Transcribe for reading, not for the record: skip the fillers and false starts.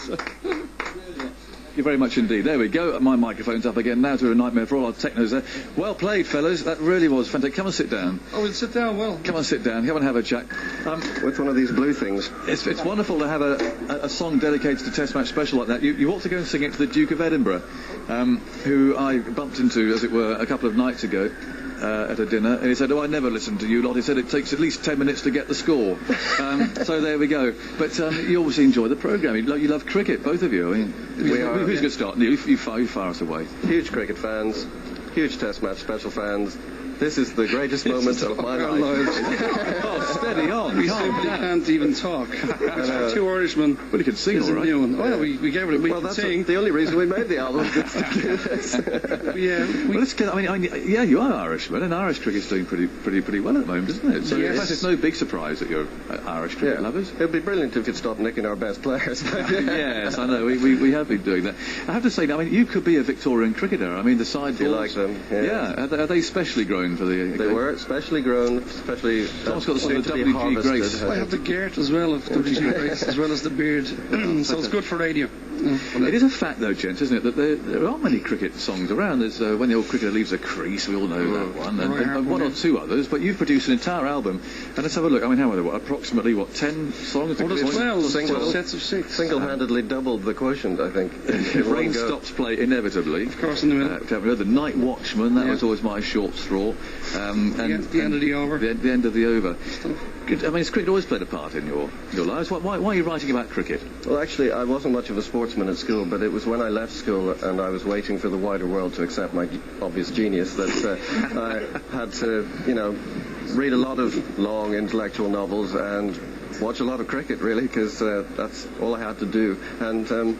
Thank you very much indeed. There we go. My microphone's up again now to a nightmare for all our technos there. Well played, fellas. That really was fantastic. Come and sit down. Oh, we'll sit down, well. Come and sit down. Come and have a chat. With one of these blue things. It's wonderful to have a song dedicated to Test Match Special like that. You ought to go and sing it to the Duke of Edinburgh, who I bumped into, as it were, a couple of nights ago. At a dinner, and he said, "Oh, I never listen to you lot." He said it takes at least 10 minutes to get the score. So there we go. But you obviously enjoy the programme. You love cricket, both of you. I mean, who's going to start? You fire us away. Huge cricket fans, huge Test Match Special fans. This is the greatest moment of my life. Oh, steady on. We simply can't even talk. Two Irishmen. Well, you can sing, all right. Well, we gave it a week to sing. The only reason we made the album. Yeah, you are Irishman, and Irish cricket's doing pretty well at the moment, isn't it? So yes. In fact, it's no big surprise that you're Irish cricket lovers. It'd be brilliant if you'd stop nicking our best players. Yes, I know. We have been doing that. I have to say, I mean, you could be a Victorian cricketer. I mean, the side balls. You like them? Yeah. Are they specially grown for the? They were specially grown, especially. Someone's got the sort of WG Grace. I have the Gert as well, of WG Grace, as well as the beard. So it's good for radio. It is a fact, though, gents, isn't it, that there aren't many cricket songs around. There's When the Old Cricketer Leaves a Crease, we all know that one, and one or two others, but you've produced an entire album, and let's have a look. I mean, how are there, approximately 10 songs? 12 sets of 6. Single-handedly doubled the quotient, I think. If Rain Stops Play, inevitably. Of course, in the middle. The Night Watchman, that was always my short straw. And the end of the over. The end of the over. I mean, has cricket always played a part in your lives? Why are you writing about cricket? Well, actually, I wasn't much of a sportsman at school, but it was when I left school and I was waiting for the wider world to accept my obvious genius that I had to, read a lot of long intellectual novels and watch a lot of cricket, really, because that's all I had to do. And